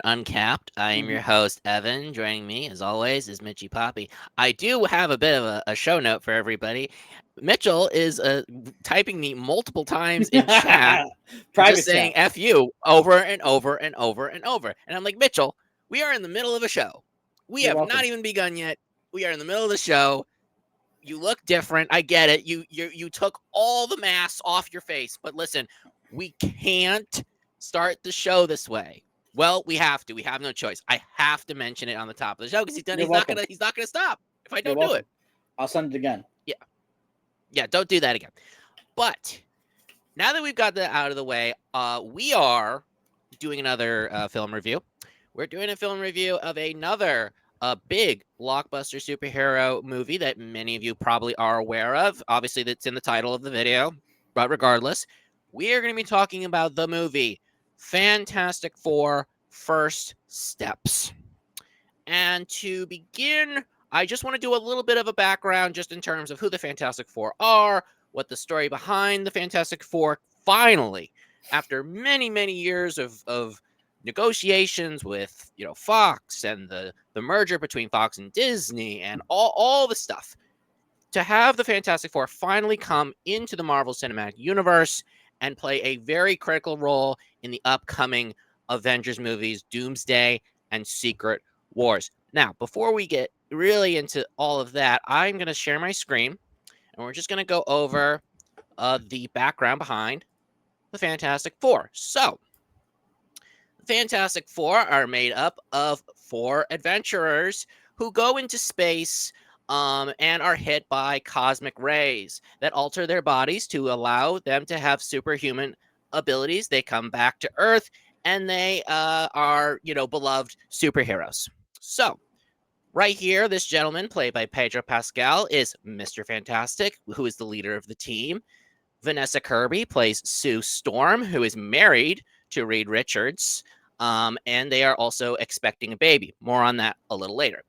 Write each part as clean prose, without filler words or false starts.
Uncapped. I am your host, Evan. Joining me, as always, is Mitchy Poppy. I do have a bit of a show note for everybody. Mitchell is typing me multiple times in chat, just Private saying chat. F you over and over and over and over. And I'm like, Mitchell, we are in the middle of a show. We You're have not welcome. even begun yet. We are in the middle of the show. You look different. I get it. You took all the masks off your face. But listen, we can't start the show this way. Well, we have to. We have no choice. I have to mention it on the top of the show because You're he's not welcome. gonna stop if I You're don't do it. welcome. I'll send it again. Yeah. Yeah, don't do that again. But now that we've got that out of the way, we are doing another film review. We're doing a film review of another big blockbuster superhero movie that many of you probably are aware of. Obviously, that's in the title of the video. But regardless, we are going to be talking about the movie Fantastic Four First Steps. And to begin, I just want to do a little bit of a background just in terms of who the Fantastic Four are, what the story behind the Fantastic Four finally, after many, many years of negotiations with Fox and the merger between Fox and Disney and all the stuff, to have the Fantastic Four finally come into the Marvel Cinematic Universe and play a very critical role in the upcoming Avengers movies, Doomsday and Secret Wars. Now, before we get really into all of that, I'm going to share my screen and we're just going to go over the background behind the Fantastic Four. So, the Fantastic Four are made up of four adventurers who go into space and are hit by cosmic rays that alter their bodies to allow them to have superhuman abilities. They come back to Earth and they are, beloved superheroes. So, right here, this gentleman, played by Pedro Pascal, is Mr. Fantastic, who is the leader of the team. Vanessa Kirby plays Sue Storm, who is married to Reed Richards, and they are also expecting a baby. More on that a little later.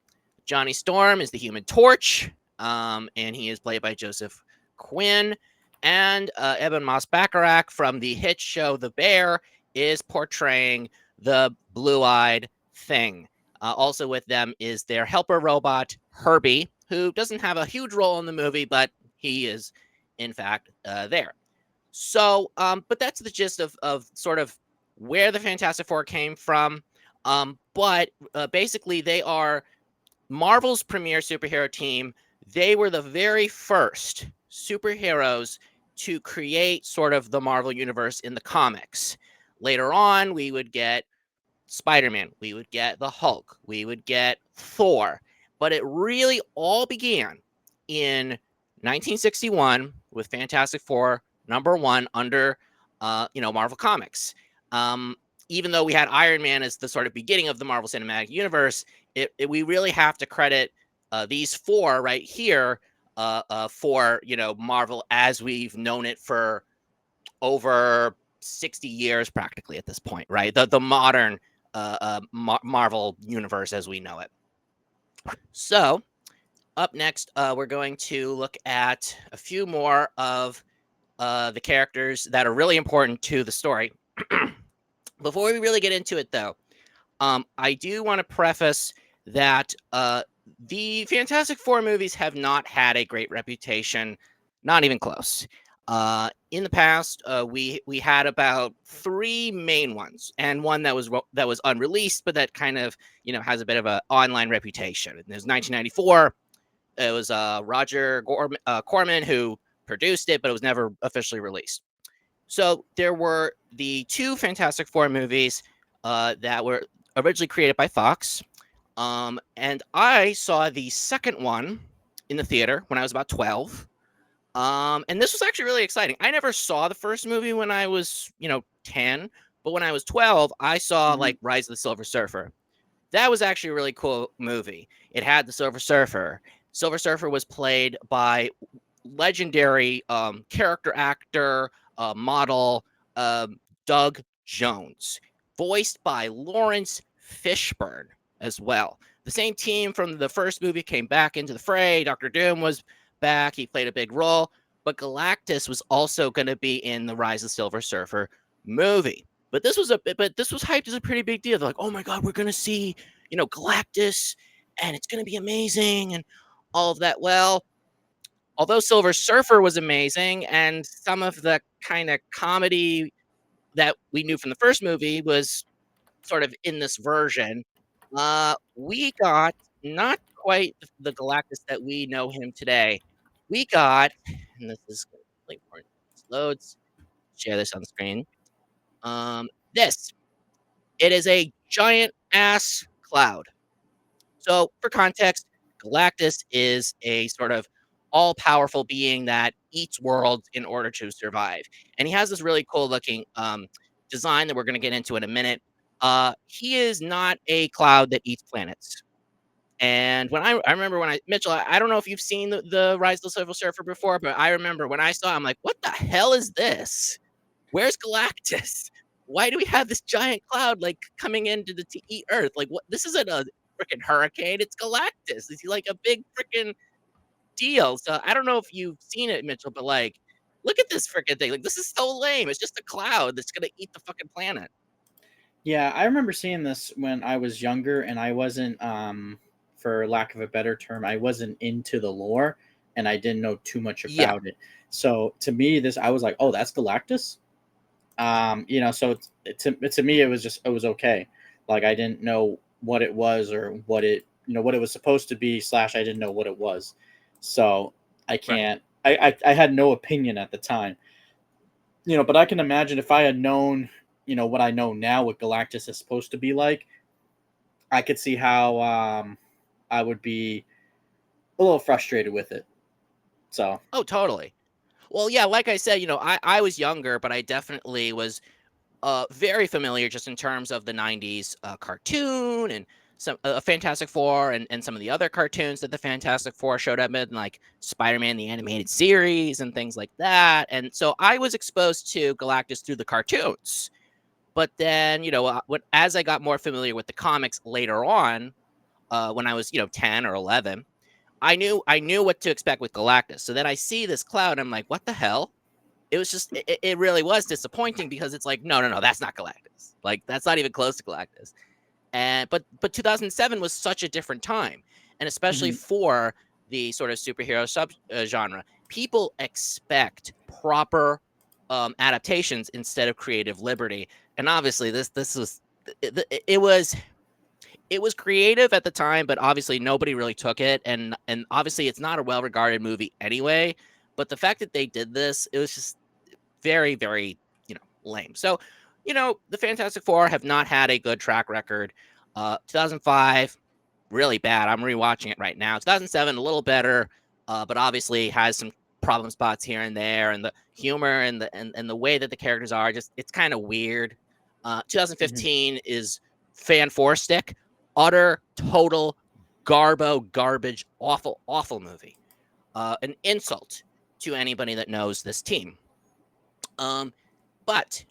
Johnny Storm is the Human Torch, and he is played by Joseph Quinn. And Eben Moss-Bacharach from the hit show The Bear is portraying the blue-eyed Thing. Also with them is their helper robot, Herbie, who doesn't have a huge role in the movie, but he is, in fact, there. So, but that's the gist of sort of where the Fantastic Four came from. But basically, they are Marvel's premier superhero team. They were the very first superheroes to create sort of the Marvel universe in the comics. Later on, we would get Spider-Man, we would get the Hulk, we would get Thor, but it really all began in 1961 with Fantastic Four #1 under Marvel Comics. Even though we had Iron Man as the sort of beginning of the Marvel Cinematic Universe, we really have to credit these four right here for Marvel as we've known it for over 60 years practically at this point, right? The modern Marvel universe as we know it. So, up next, we're going to look at a few more of the characters that are really important to the story. Before we really get into it, though, I do want to preface that the Fantastic Four movies have not had a great reputation, not even close. In the past, we had about three main ones, and one that was unreleased, but that kind of has a bit of an online reputation. And there's 1994. It was Roger Corman who produced it, but it was never officially released. So there were the two Fantastic Four movies that were originally created by Fox. And I saw the second one in the theater when I was about 12. And this was actually really exciting. I never saw the first movie when I was, 10, but when I was 12, I saw like Rise of the Silver Surfer. That was actually a really cool movie. It had the Silver Surfer. Silver Surfer was played by legendary character actor, model Doug Jones, voiced by Lawrence Fishburne as well. The same team from the first movie came back into the fray. Dr. Doom was back. He played a big role. But Galactus was also going to be in the Rise of Silver Surfer movie. But this was hyped as a pretty big deal. They're like, oh my god, we're gonna see, Galactus, and it's gonna be amazing, and all of that. Well, although Silver Surfer was amazing, and some of the kind of comedy that we knew from the first movie was sort of in this version, we got not quite the Galactus that we know him today. We got, and this is really important. This loads. Share this on the screen. This it is a giant ass cloud. So, for context, Galactus is a sort of all powerful being that eats worlds in order to survive. And he has this really cool looking design that we're going to get into in a minute. He is not a cloud that eats planets. And when I remember when Mitchell, I don't know if you've seen the Rise of the Silver Surfer before, but I remember when I saw, I'm like, what the hell is this? Where's Galactus? Why do we have this giant cloud like coming into to eat Earth? Like, what? This isn't a freaking hurricane. It's Galactus. Is he like a big freaking deal? So I don't know if you've seen it, Mitchell, but like, look at this freaking thing. Like, this is so lame. It's just a cloud that's gonna eat the fucking planet. Yeah, I remember seeing this when I was younger, and I wasn't, for lack of a better term, I wasn't into the lore, and I didn't know too much Yeah, about it. So to me, this I was like, oh, that's Galactus. So to me, it was okay. Like I didn't know what it was or what it was supposed to be. Slash, I didn't know what it was. So I right. can't. I had no opinion at the time. But I can imagine if I had known, what I know now, what Galactus is supposed to be like, I could see how I would be a little frustrated with it. So. Oh, totally. Well, yeah, like I said, I was younger, but I definitely was very familiar just in terms of the 90s cartoon and some Fantastic Four and some of the other cartoons that the Fantastic Four showed up in, like Spider-Man the animated series and things like that. And so I was exposed to Galactus through the cartoons. But then, as I got more familiar with the comics later on, when I was, 10 or 11, I knew what to expect with Galactus. So then I see this cloud, I'm like, what the hell? It was just it really was disappointing because it's like, no, no, no, that's not Galactus. Like that's not even close to Galactus. And but 2007 was such a different time, and especially Mhm. for the sort of superhero sub genre, people expect proper adaptations instead of creative liberty. And obviously, this was it was creative at the time, but obviously nobody really took it, and obviously it's not a well regarded movie anyway. But the fact that they did this, it was just very, very, lame. So, the Fantastic Four have not had a good track record. 2005, really bad. I'm rewatching it right now. 2007, a little better, but obviously has some problem spots here and there, and the humor and the way that the characters are just it's kind of weird. Mhm. 2015 is fan four stick, utter total garbage, awful, awful movie. An insult to anybody that knows this team. Um, but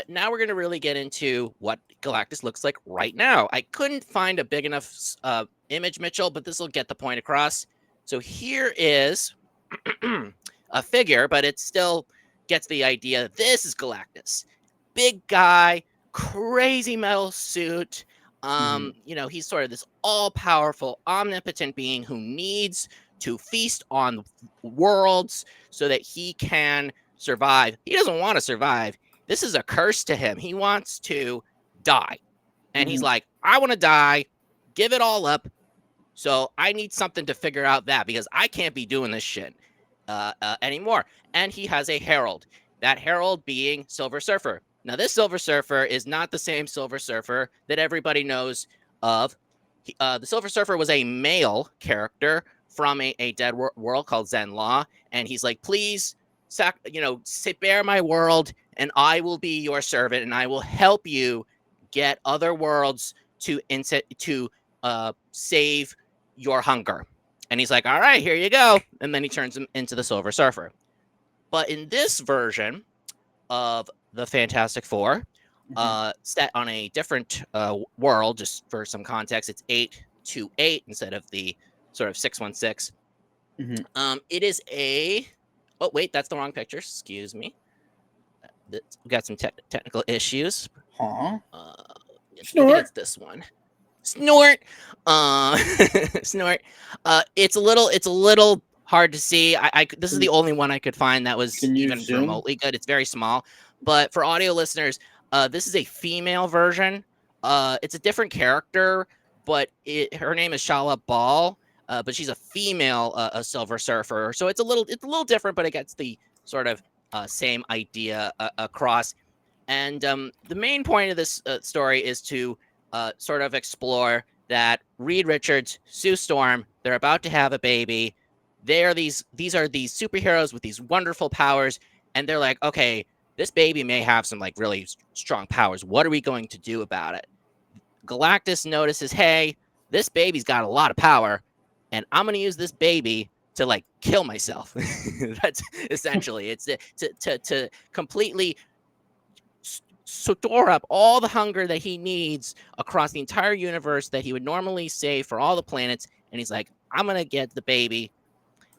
now we're going to really get into what Galactus looks like right now. I couldn't find a big enough image, Mitchell, but this will get the point across. So here is a figure, but it still gets the idea. This is Galactus. Big guy, crazy metal suit. Mhm. He's sort of this all-powerful, omnipotent being who needs to feast on worlds so that he can survive. He doesn't want to survive. This is a curse to him. He wants to die. And he's Mhm. like, I want to die, give it all up. So I need something to figure out that because I can't be doing this shit anymore. And he has a herald. That herald being Silver Surfer. Now, this Silver Surfer is not the same Silver Surfer that everybody knows of. The Silver Surfer was a male character from a dead world called Zen Law, and he's like, please, bear my world, and I will be your servant, and I will help you get other worlds to save your hunger. And he's like, all right, here you go. And then he turns him into the Silver Surfer. But in this version of the Fantastic Four, Mhm. set on a different world, just for some context, it's 828 instead of the sort of 616. Mhm. It is a. Oh, wait, that's the wrong picture. Excuse me. We got some technical issues. Huh? Uh, I think Snort. it's this one. Snort. Uh, snort. It's a little hard to see. This is Can, the only one I could find that was can you even zoom? remotely good. It's very small, but for audio listeners, this is a female version. It's a different character, but her name is Shala Ball. But she's a female, a Silver Surfer, so it's a little different, but it gets the sort of same idea across. And the main point of this story is to sort of explore that Reed Richards, Sue Storm, they're about to have a baby. These are these superheroes with these wonderful powers, and they're like, okay, this baby may have some like really strong powers. What are we going to do about it? Galactus notices, hey, this baby's got a lot of power, and I'm going to use this baby to like kill myself. That's essentially it's to completely store up all the hunger that he needs across the entire universe that he would normally save for all the planets. And he's like, I'm going to get the baby,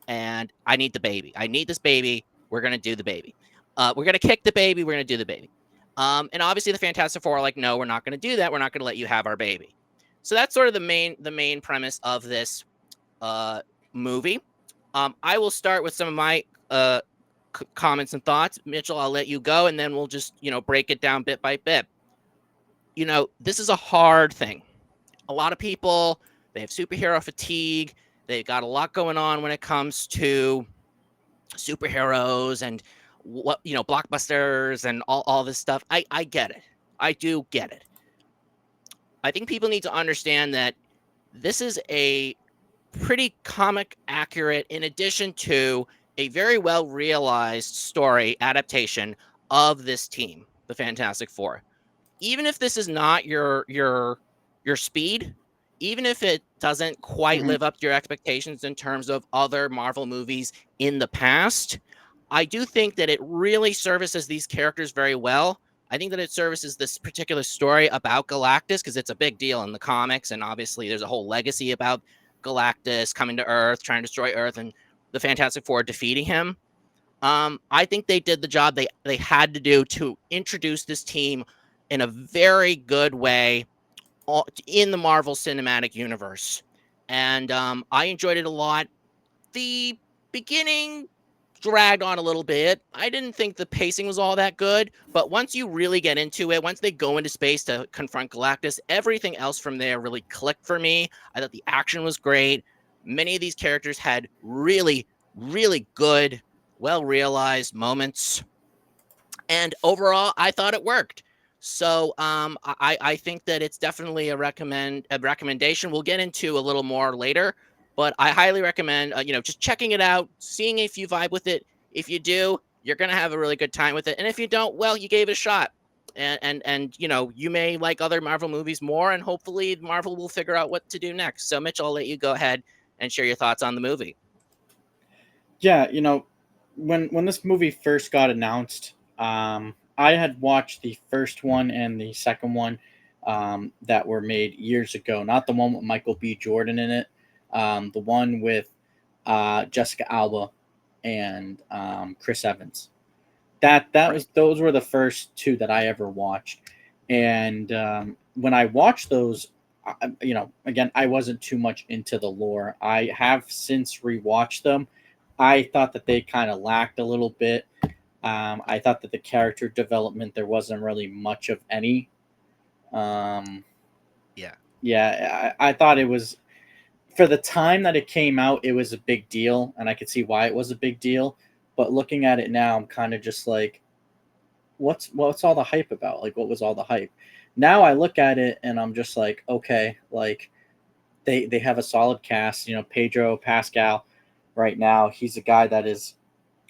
and I need the baby. I need this baby. We're going to do the baby. We're going to kick the baby. We're going to do the baby. And obviously the Fantastic Four are like, no, we're not going to do that. We're not going to let you have our baby. So that's sort of the main premise of this uh, movie. I will start with some of my comments and thoughts. Mitchell, I'll let you go, and then we'll just break it down bit by bit. This is a hard thing. A lot of people, they have superhero fatigue. They've got a lot going on when it comes to superheroes and what blockbusters and all this stuff. I get it. I do get it. I think people need to understand that this is a pretty comic accurate, in addition to a very well realized story adaptation of this team, the Fantastic Four. Even if this is not your speed, even if it doesn't quite Mhm. live up to your expectations in terms of other Marvel movies in the past, I do think that it really services these characters very well. I think that it services this particular story about Galactus because it's a big deal in the comics, and obviously there's a whole legacy about Galactus coming to Earth, trying to destroy Earth, and the Fantastic Four defeating him. I think they did the job they had to do to introduce this team in a very good way in the Marvel Cinematic Universe, and I enjoyed it a lot. The beginning dragged on a little bit. I didn't think the pacing was all that good, but once you really get into it, once they go into space to confront Galactus, everything else from there really clicked for me. I thought the action was great. Many of these characters had really, really good, well realized moments. And overall, I thought it worked. So I think that it's definitely a recommendation. We'll get into a little more later, but I highly recommend just checking it out, seeing if you vibe with it. If you do, you're gonna have a really good time with it. And if you don't, well, you gave it a shot. And you may like other Marvel movies more, and hopefully Marvel will figure out what to do next. So Mitch, I'll let you go ahead and share your thoughts on the movie. Yeah, when this movie first got announced, I had watched the first one and the second one that were made years ago. Not the one with Michael B. Jordan in it, the one with Jessica Alba and Chris Evans. That Right. was those were the first two that I ever watched, and when I watched those, again, I wasn't too much into the lore. I have since rewatched them. I thought that they kind of lacked a little bit. I thought that the character development there wasn't really much of any. Um, Yeah. yeah, I thought it was for the time that it came out, it was a big deal, and I could see why it was a big deal. But looking at it now, I'm kind of just like, what's all the hype about? Like, what was all the hype? Now I look at it and I'm just like, okay, like they have a solid cast. Pedro Pascal, right now, he's a guy that is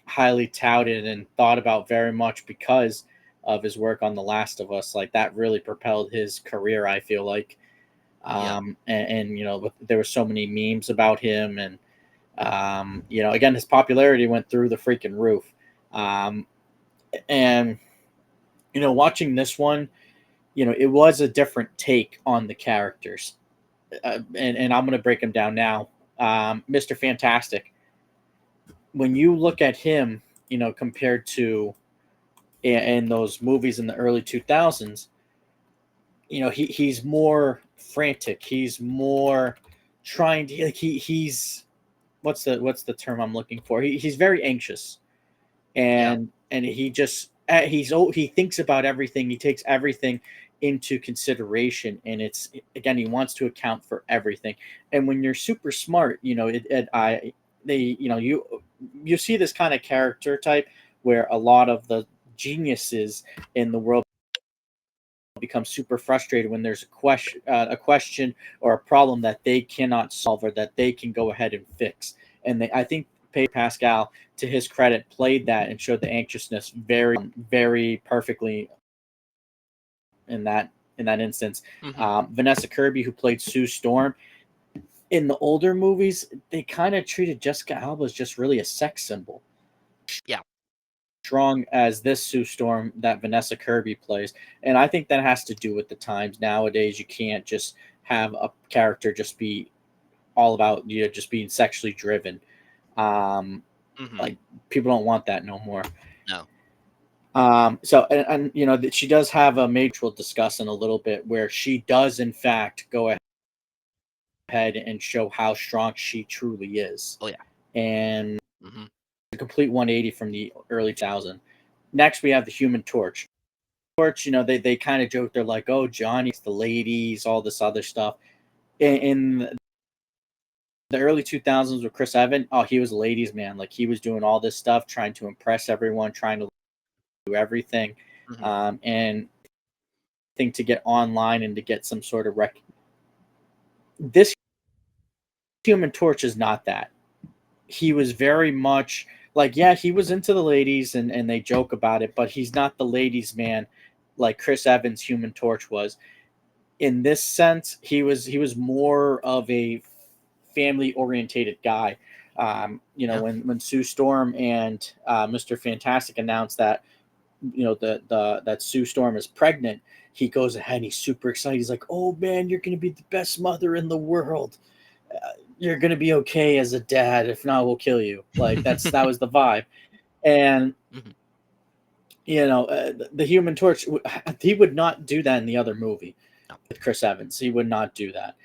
highly touted and thought about very much because of his work on The Last of Us. Like that really propelled his career. I feel like, Yep. and there were so many memes about him, and again, his popularity went through the freaking roof. Um, and watching this one, it was a different take on the characters, and I'm going to break them down now. Mr. Fantastic, when you look at him, compared to in those movies in the early 2000s, he's more frantic. He's more trying to like he's what's the term I'm looking for? He's very anxious, Yep. and he thinks about everything. He takes everything into consideration, and it's again he wants to account for everything. And when you're super smart, you see this kind of character type where a lot of the geniuses in the world become super frustrated when there's a question or a problem that they cannot solve or that they can go ahead and fix. And I think Pascal, to his credit, played that and showed the anxiousness very, very perfectly in that instance. Hmm. Vanessa Kirby, who played Sue Storm in the older movies, they kind of treated Jessica Alba as just really a sex symbol. Yeah. Strong as this Sue Storm that Vanessa Kirby plays. And I think that has to do with the times. Nowadays, you can't just have a character just be all about just being sexually driven. Um, Hmm. like people don't want that no more. No. So and that she does have a major we'll discuss in a little bit where she does in fact go ahead and show how strong she truly is, Oh yeah. and Hmm. a complete 180 from the early 2000s. Next, we have the Human Torch. They kind of joke. They're like, "Oh, Johnny's the ladies, all this other stuff." In the early 2000s with Chris Evans, oh, he was a ladies' man. Like he was doing all this stuff, trying to impress everyone, trying to do everything, Hmm. and think to get online and to get some sort of This Human Torch is not that. He was very much like, yeah, he was into the ladies and they joke about it, but he's not the ladies' man like Chris Evans' Human Torch was. In this sense, he was more of a family orientated guy. Yeah. When Sue Storm and Mr. Fantastic announced that that Sue Storm is pregnant, he goes ahead and he's super excited. He's like, "Oh man, you're gonna be the best mother in the world. You're gonna be okay as a dad. If not, we'll kill you." Like that was the vibe. And Hmm. the Human Torch, he would not do that in the other movie No. with Chris Evans. He would not do that.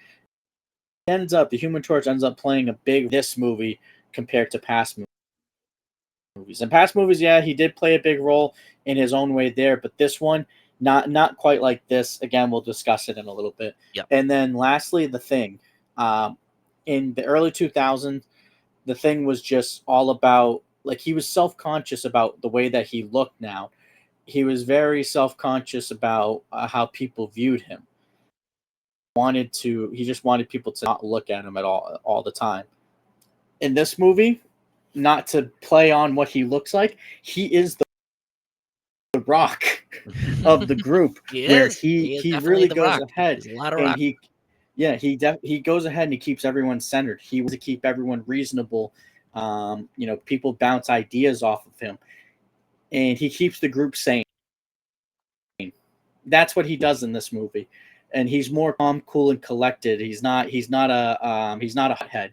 The Human Torch ends up playing a big this movie compared to past movies. In past movies, yeah, he did play a big role in his own way there, but this one, not quite like this. Again, we'll discuss it in a little bit. Yep. And then lastly, The Thing. Um, in the early 2000s, The Thing was just all about like he was self conscious about the way that he looked now. He was very self conscious about how people viewed him. He just wanted people to not look at him at all the time. In this movie, not to play on what he looks like, he is the rock of the group, He where is. he He is he definitely really the goes rock. ahead He's a lot of and rock. he goes ahead and he keeps everyone centered. He wants to keep everyone reasonable. People bounce ideas off of him, and he keeps the group sane. That's what he does in this movie, and he's more calm, cool, and collected. He's not a hothead.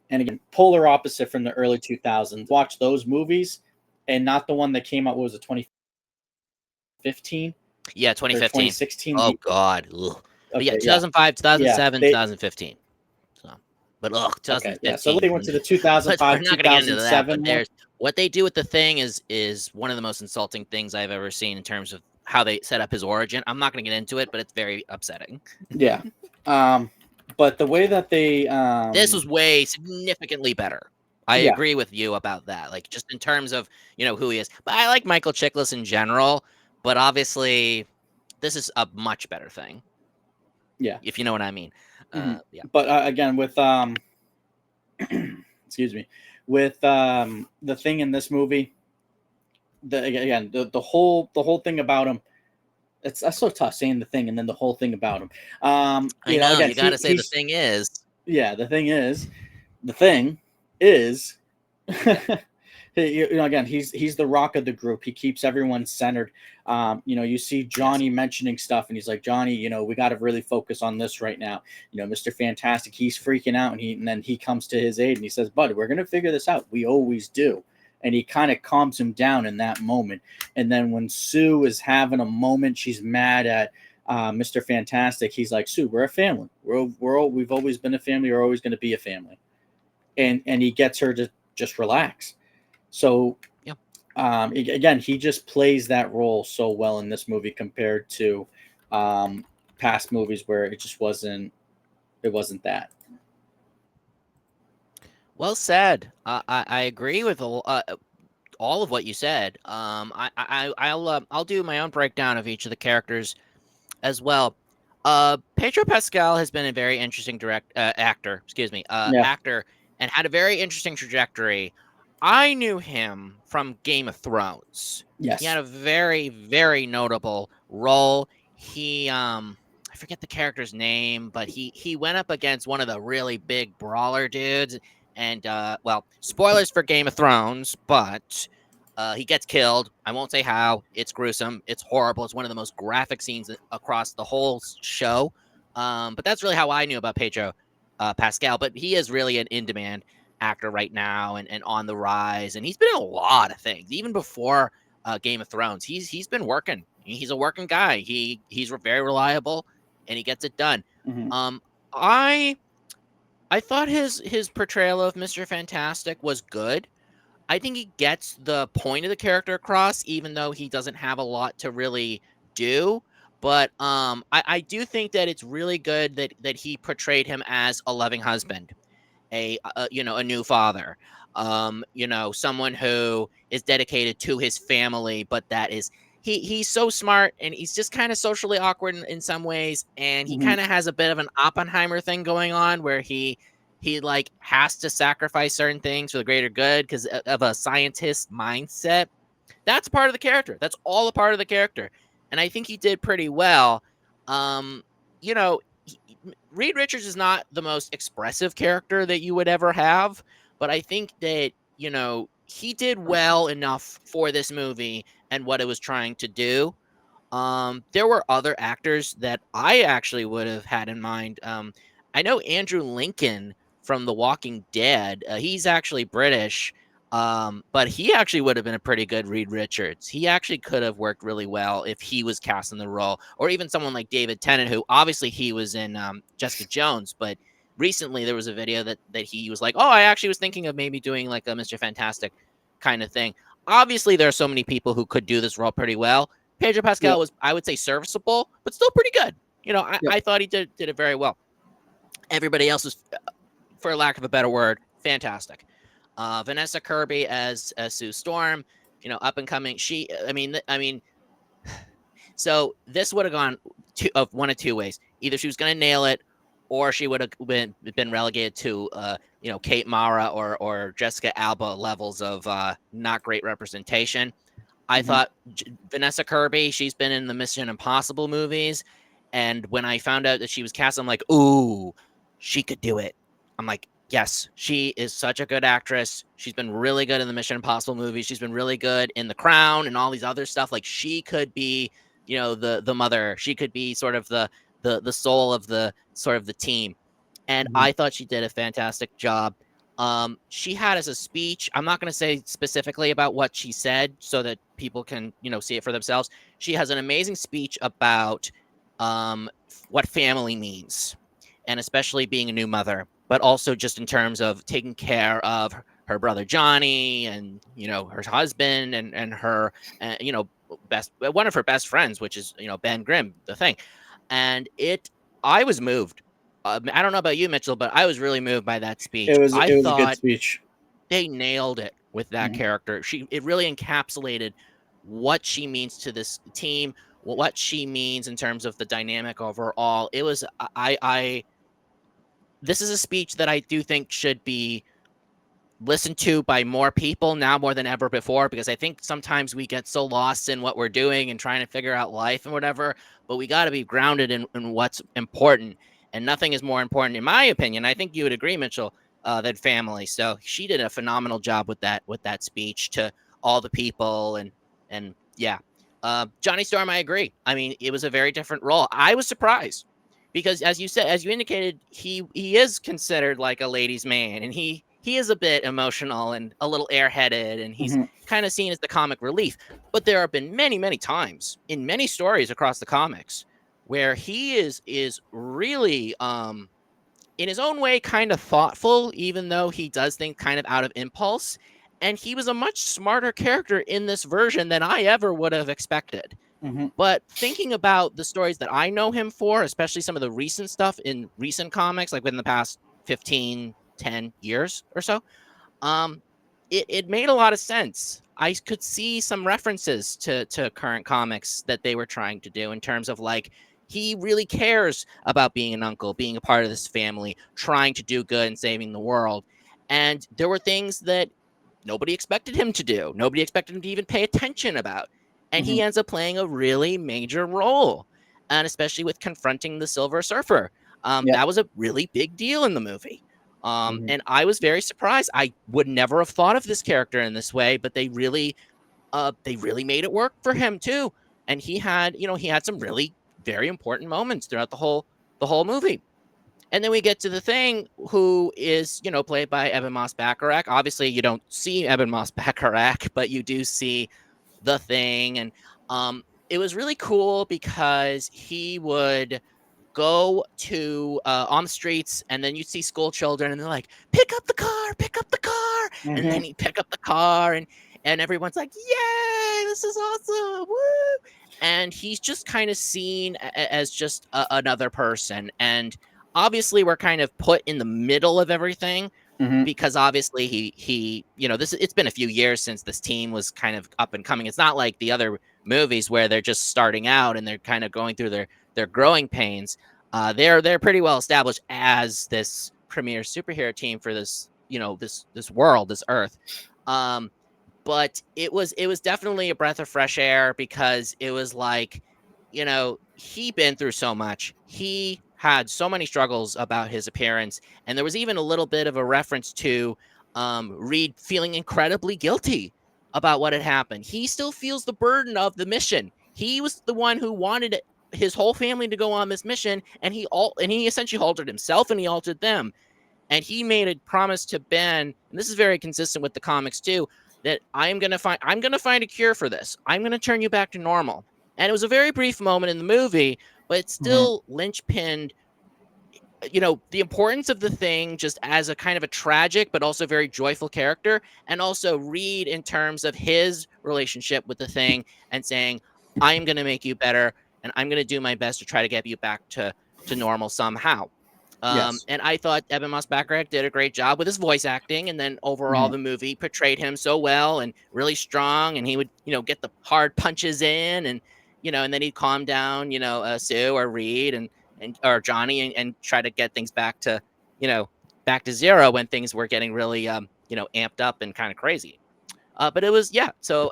And again, polar opposite from the early 2000s. Watch those movies, and not the one that came out. What was it, 2015 Yeah, or 2015. 2016? Oh God. Ugh. But yeah, Okay, yeah, 2005, yeah. 2007, They 2015. So, but ugh, Okay, yeah. So they 2015. went to the But we're 2005, not going to get into that. But 2007 one. there's what they do with the thing is one of the most insulting things I've ever seen in terms of how they set up his origin. I'm not going to get into it, but it's very upsetting. Yeah. Um, but the way that they, This was way significantly better. I yeah, agree with you about that. Like just in terms of who he is. But I like Michael Chiklis in general. But obviously, this is a much better thing, yeah. if you know what I mean. hmm Yeah. But again, with excuse me, with the thing in this movie, the whole thing about him. It's that's so tough saying the thing and then the whole thing about him. I know. Again, You got to say the thing is. yeah. The thing is, again, he's the rock of the group. He keeps everyone centered. You see Yes. Johnny mentioning stuff, and he's like, Johnny, we got to really focus on this right now. Mr. Fantastic, he's freaking out, and then he comes to his aid, and he says, Bud, we're gonna figure this out. We always do. And he kind of calms him down in that moment. And then when Sue is having a moment, she's mad at Mr. Fantastic, he's like, Sue, we're a family. We've always been a family. We're always going to be a family. And he gets her to just relax. So Yeah. again, he just plays that role so well in this movie compared to um, past movies where it wasn't that. Well said. I agree with all of what you said. I'll do my own breakdown of each of the characters as well. Pedro Pascal has been a very interesting actor, Yeah. actor, and had a very interesting trajectory. I knew him from Game of Thrones. He had Yes. a very, very notable role. I forget the character's name, but he went up against one of the really big brawler dudes, and well, spoilers for Game of Thrones, but he gets killed. I won't say how. It's gruesome. It's horrible. It's one of the most graphic scenes across the whole show. But that's really how I knew about Pedro Pascal. But he is really an in-demand actor right now, and on the rise. And he's been in a lot of things, even before Game of Thrones. He's been working. He's a working guy. He's very reliable, and he gets it done. Hmm. Um, I I thought his portrayal of Mr. Fantastic was good. I think he gets the point of the character across, even though he doesn't have a lot to really do. But I do think that it's really good that he portrayed him as a loving husband, a new father, someone who is dedicated to his family, but that is he's so smart, and he's just kind of socially awkward in some ways, and he Hmm. kind of has a bit of an Oppenheimer thing going on where he like has to sacrifice certain things for the greater good because of a scientist mindset. That's part of the character. That's all a part of the character. And I think he did pretty well. Um, you know, Reed Richards is not the most expressive character that you would ever have, but I think that, he did well enough for this movie and what it was trying to do. There were other actors that I actually would have had in mind. I know Andrew Lincoln from The Walking Dead. He's actually British, but he actually would have been a pretty good Reed Richards. He actually could have worked really well if he was cast in the role, or even someone like David Tennant, who obviously he was in Jessica Jones, but recently there was a video that he was like, "Oh, I actually was thinking of maybe doing like a Mr. Fantastic kind of thing." Obviously, there are so many people who could do this role pretty well. Pedro Pascal Yep. was, I would say, serviceable, but still pretty good. Yep. I thought he did it very well. Everybody else was, for lack of a better word, fantastic. Vanessa Kirby as Sue Storm, up and coming. So this would have gone of one of two ways. Either she was going to nail it, or she would have been relegated to Kate Mara or Jessica Alba levels of not great representation. I Hmm. thought Vanessa Kirby, she's been in the Mission Impossible movies. And when I found out that she was cast, I'm like, ooh, she could do it. I'm like, yes, she is such a good actress. She's been really good in the Mission Impossible movies. She's been really good in The Crown and all these other stuff. Like she could be, the mother. She could be sort of the soul of the sort of the team. And Hmm. I thought she did a fantastic job. She had as a speech, I'm not going to say specifically about what she said so that people can, see it for themselves. She has an amazing speech about what family means, and especially being a new mother, but also just in terms of taking care of her brother Johnny and, her husband and her, best one of her best friends, which is, Ben Grimm, the thing. And I was moved. I don't know about you, Mitchell, but I was really moved by that speech. I It was a good thought speech. they nailed it with that Hmm. character. It really encapsulated what she means to this team, what she means in terms of the dynamic overall. It was I this is a speech that I do think should be listened to by more people now more than ever before, because I think sometimes we get so lost in what we're doing and trying to figure out life and whatever, but we got to be grounded in what's important. And nothing is more important, in my opinion. I think you would agree, Mitchell, than family. So she did a phenomenal job with that speech to all the people, and yeah. Johnny Storm, I agree. I mean, it was a very different role. I was surprised because, as you said, as you indicated, he is considered like a ladies' man, and he is a bit emotional and a little airheaded, and he's Hmm. kind of seen as the comic relief. But there have been many times in many stories across the comics where he is really in his own way kind of thoughtful, even though he does things kind of out of impulse. And he was a much smarter character in this version than I ever would have expected. Hmm. But thinking about the stories that I know him for, especially some of the recent stuff in recent comics, like within the past 15, 10 years or so, um, it made a lot of sense. I could see some references to current comics that they were trying to do in terms of like he really cares about being an uncle, being a part of this family, trying to do good and saving the world. And there were things that nobody expected him to do. Nobody expected him to even pay attention about. And Hmm. he ends up playing a really major role. And especially with confronting the Silver Surfer. Yep. That was a really big deal in the movie. Hmm. And I was very surprised. I would never have thought of this character in this way, but they really made it work for him too. And he had some really very important moments throughout the whole movie. And then we get to the Thing, who is, played by Evan Moss Bacharach. Obviously, you don't see Evan Moss Bacharach, but you do see the Thing. And it was really cool because he would go to on the streets, and then you'd see school children and they're like, pick up the car, and Hmm. then he'd pick up the car, and everyone's like, yay, this is awesome, woo. And he's just kind of seen as just another person. And obviously we're kind of put in the middle of everything Hmm. because obviously it's been a few years since this team was kind of up and coming. It's not like the other movies where they're just starting out and they're kind of going through their growing pains. They're pretty well established as this premier superhero team for this this world, this Earth. Um, but it was definitely a breath of fresh air because it was like, he been through so much. He had so many struggles about his appearance, and there was even a little bit of a reference to Reed feeling incredibly guilty about what had happened. He still feels the burden of the mission. He was the one who wanted his whole family to go on this mission, and he essentially altered himself and he altered them. And he made a promise to Ben, and this is very consistent with the comics too, that I'm gonna find a cure for this. I'm gonna turn you back to normal. And it was a very brief moment in the movie, but it's Hmm. still linchpinned, the importance of the Thing just as a kind of a tragic but also very joyful character, and also Reed in terms of his relationship with the Thing and saying, I am going to make you better and I'm going to do my best to try to get you back to normal somehow. Yes. And I thought Evan Moss Bacharach did a great job with his voice acting, and then overall Hmm. the movie portrayed him so well and really strong, and he would get the hard punches in, and then he'd calm down Sue or Reed and or Johnny, and try to get things you know, back to zero when things were getting really amped up and kind of crazy. But it was, yeah. So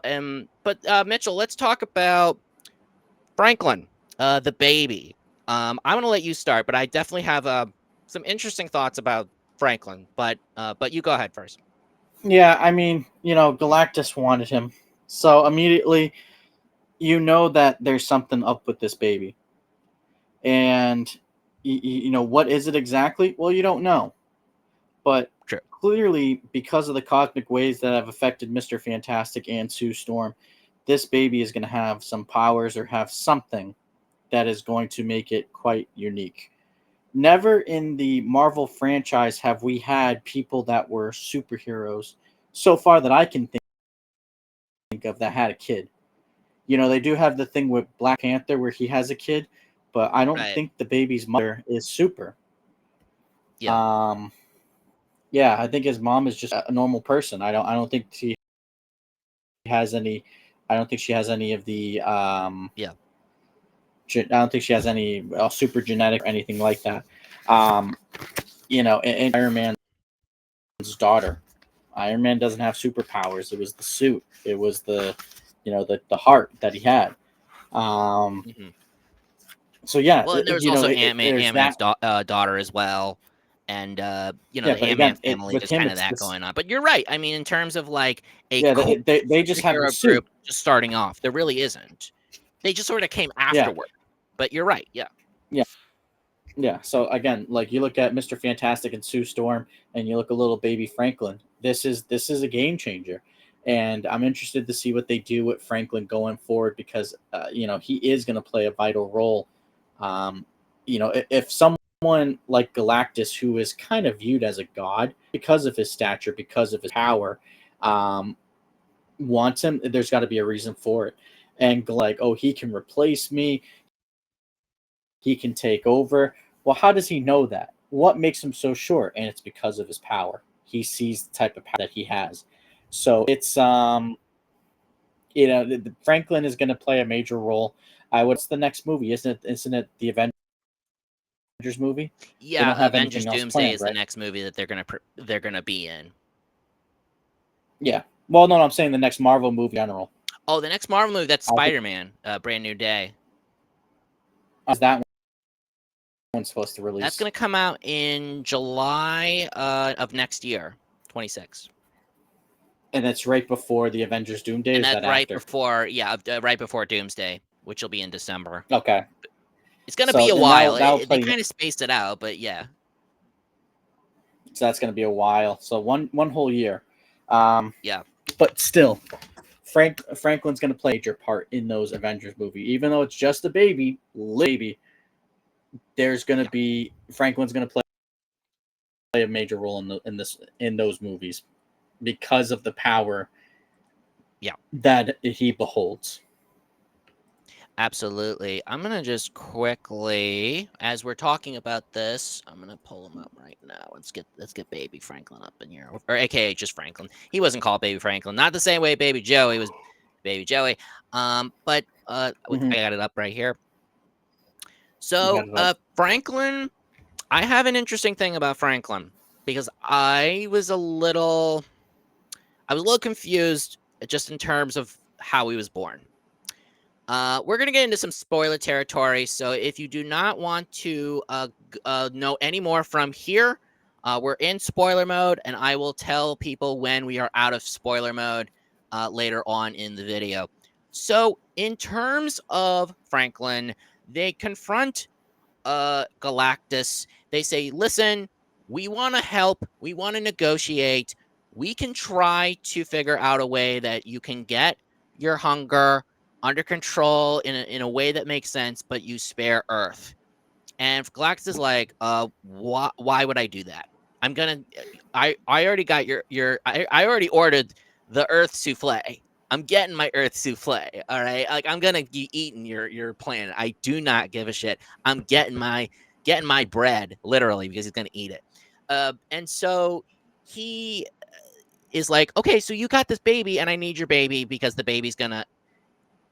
but Mitchell, let's talk about Franklin, the baby. I'm gonna let you start, but I definitely have some interesting thoughts about Franklin. But you go ahead first. Yeah, I mean, Galactus wanted him, so immediately you know that there's something up with this baby, and what is it exactly? Well, you don't know, but True. clearly because of the cosmic waves that have affected Mr. Fantastic and Sue Storm, this baby is going to have some powers or have something that is going to make it quite unique. Never in the Marvel franchise have we had people that were superheroes so far that I can think of that had a kid. They do have the thing with Black Panther where he has a kid, but I don't Right. think the baby's mother is super. Yeah. Um, yeah, I think his mom is just a normal person. I don't think she has any. I don't think she has any of the. Yeah. I don't think she has any super genetic or anything like that. Um, and Iron Man's daughter. Iron Man doesn't have superpowers. It was the suit. It was the heart that he had. Um, Hmm. so yeah, Well, and there's also there's Ant Man's that. daughter as well, and Yeah, the but Ant Man again, family, with just him, kind of it's that this. going on. But you're right. I mean, in terms of like a Yeah, core they just have the superhero group suit. just starting off, there really isn't. They just sort of came Yeah, afterward. But you're right. Yeah. yeah, yeah. So again, like you look at Mister Fantastic and Sue Storm, and you look at little baby Franklin. This is a game changer, and I'm interested to see what they do with Franklin going forward because he is going to play a vital role Um, if someone like Galactus, who is kind of viewed as a god because of his stature, because of his power, um, wants him, there's got to be a reason for it. And like, oh, he can replace me, he can take over. Well, how does he know that? What makes him so sure? And it's because of his power. He sees the type of power that he has. So it's Franklin is going to play a major role. What's the next movie? Isn't it the Avengers movie? They Yeah, don't have Avengers anything else Doomsday planned, is the right? next movie that they're gonna be in. Yeah. Well, no, I'm saying the next Marvel movie in general. Oh, the next Marvel movie, that's I think Spider-Man, Brand New Day. is that one's supposed to That's release, gonna come out in July of next year, 26. and it's right before the Avengers Doomsday. And Is that's that after? right before Doomsday, which will be in December. Okay. It's gonna So be a then while. that'll They play. kind of spaced it out, but yeah. So that's going to be a while. So one whole year. Um, Yeah. but still, Franklin's going to play a major part in those Avengers movie, even though it's just a baby. There's going to Yeah. be Franklin's going to play a major role in those movies because of the power Yeah. that he beholds. Absolutely. I'm gonna just quickly, as we're talking about this, I'm gonna pull him up right now. Let's get Baby Franklin up in here, or AKA just Franklin. He wasn't called Baby Franklin, not the same way Baby Joey was Baby Joey. But Mm-hmm. I got it up right here. You So got it up. Franklin, I have an interesting thing about Franklin because I was a little confused just in terms of how he was born. We're going to get into some spoiler territory. So if you do not want to know any more from here, we're in spoiler mode, and I will tell people when we are out of spoiler mode later on in the video. So, in terms of Franklin, they confront Galactus. They say, listen, we want to help, we want to negotiate. We can try to figure out a way that you can get your hunger under control in a way that makes sense, but you spare Earth. And Galactus is like, why would I do that? I'm gonna, I already got I already ordered the Earth souffle. I'm getting my Earth souffle. All right, like I'm gonna be eating your planet. I do not give a shit. I'm getting my bread literally because he's gonna eat it. And so he is like, okay, so you got this baby, and I need your baby because the baby's gonna,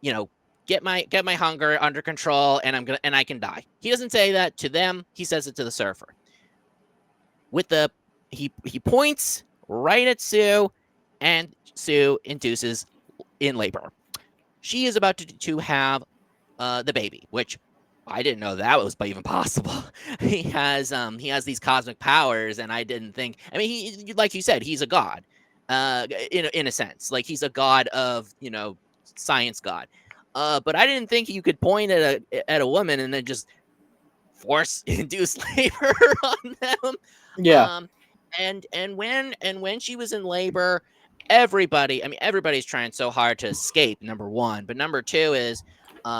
you know, get my hunger under control, and I can die. He doesn't say that to them. He says it to the surfer. With the he points right at Sue, and Sue induces in labor. She is about to have the baby, which I didn't know that was even possible. He has these cosmic powers, and I didn't think. I mean, he, like you said, he's a god, in a sense, like he's a god of science god. But I didn't think you could point at a woman and then just force induce labor on them. Yeah. Um, and when she was in labor, everybody's trying so hard to escape. Number one, but number two is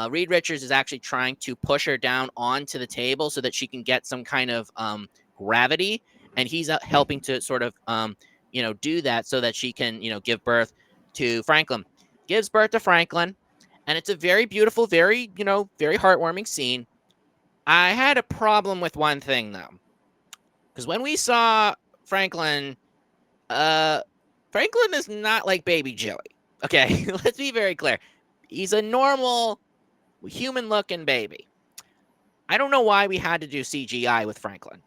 Reed Richards is actually trying to push her down onto the table so that she can get some kind of gravity, and he's helping to sort of do that so that she can give birth to Franklin. Gives birth to Franklin, and it's a very beautiful, very heartwarming scene. I had a problem with one thing though, because when we saw Franklin, uh, Franklin is not like Baby Joey. Okay, let's be very clear. He's a normal, human-looking baby. I don't know why we had to do CGI with Franklin.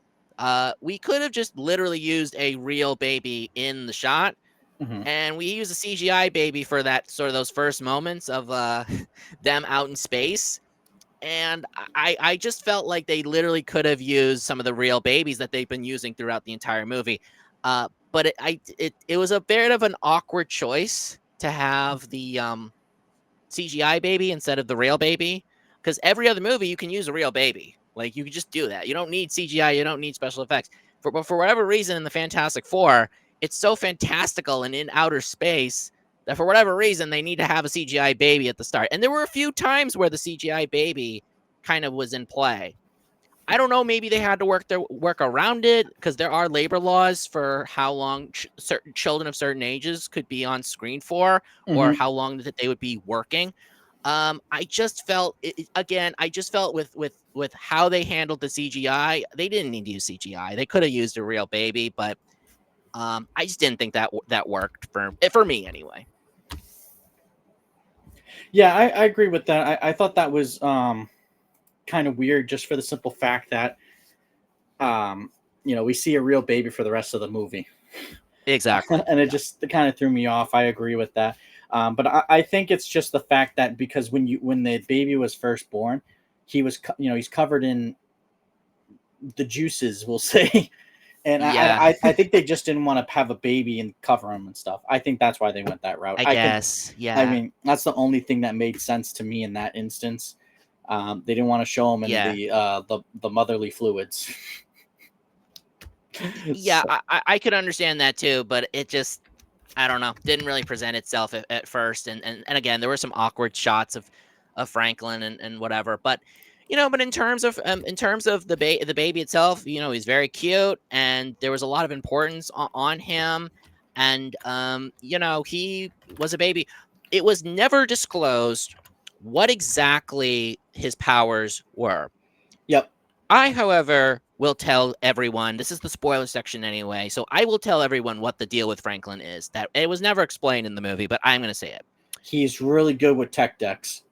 We could have just literally used a real baby in the shot, Mm-hmm. and we use a CGI baby for that sort of those first moments of them out in space. And I just felt like they literally could have used some of the real babies that they've been using throughout the entire movie. But it was a bit of an awkward choice to have the CGI baby instead of the real baby, because every other movie you can use a real baby. Like you can just do that. You don't need CGI. You don't need special effects. But for whatever reason in the Fantastic Four, it's so fantastical and in outer space that for whatever reason they need to have a CGI baby at the start. And there were a few times where the CGI baby kind of was in play. I don't know. Maybe they had to work around it because there are labor laws for how long certain children of certain ages could be on screen for, or Hmm. how long that they would be working. I just felt again. I just felt with how they handled the CGI. They didn't need to use CGI. They could have used a real baby, but I just didn't think that worked for me anyway. Yeah, I agree with that. I thought that was kind of weird, just for the simple fact that um, we see a real baby for the rest of the movie. Exactly. And it Yeah. just kind of threw me off. I agree with that. But I think it's just the fact that because when the baby was first born, he was he's covered in the juices, we'll say. And Yeah. I think they just didn't want to have a baby and cover him and stuff. I think that's why they went that route. I I can, guess. I Yeah. mean, that's the only thing that made sense to me in that instance. They didn't want to show him in Yeah. the motherly fluids. Yeah, So, I could understand that too, but it just I don't know, didn't really present itself at first. And again, there were some awkward shots of Franklin and whatever. But but in terms of the baby itself, he's very cute, and there was a lot of importance on him. And he was a baby. It was never disclosed what exactly his powers were. yep, I, however, will tell everyone, this is the spoiler section anyway, so I will tell everyone what the deal with Franklin is. That it was never explained in the movie, but I'm going to say it. he's really good with tech decks.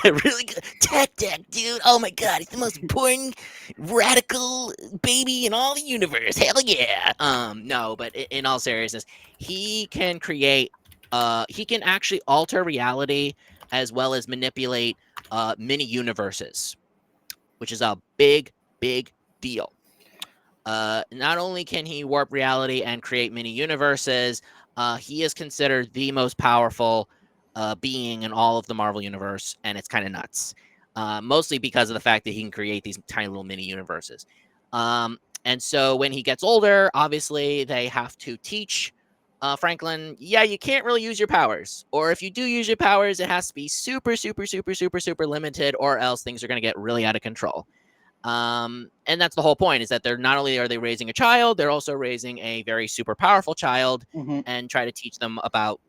Really good tech deck, dude. Oh my god, he's the most important radical baby in all the universe. Hell yeah. No, but in all seriousness, he can create he can actually alter reality as well as manipulate mini universes, which is a big deal. Not only can he warp reality and create mini universes, he is considered the most powerful being in all of the Marvel universe, and it's kind of nuts. Mostly because of the fact that he can create these tiny little mini universes. And so when he gets older, obviously they have to teach Franklin, yeah, you can't really use your powers. Or if you do use your powers, it has to be super limited, or else things are going to get really out of control. And that's the whole point, is that they're not only are they raising a child, they're also raising a very super powerful child, Hmm. and try to teach them about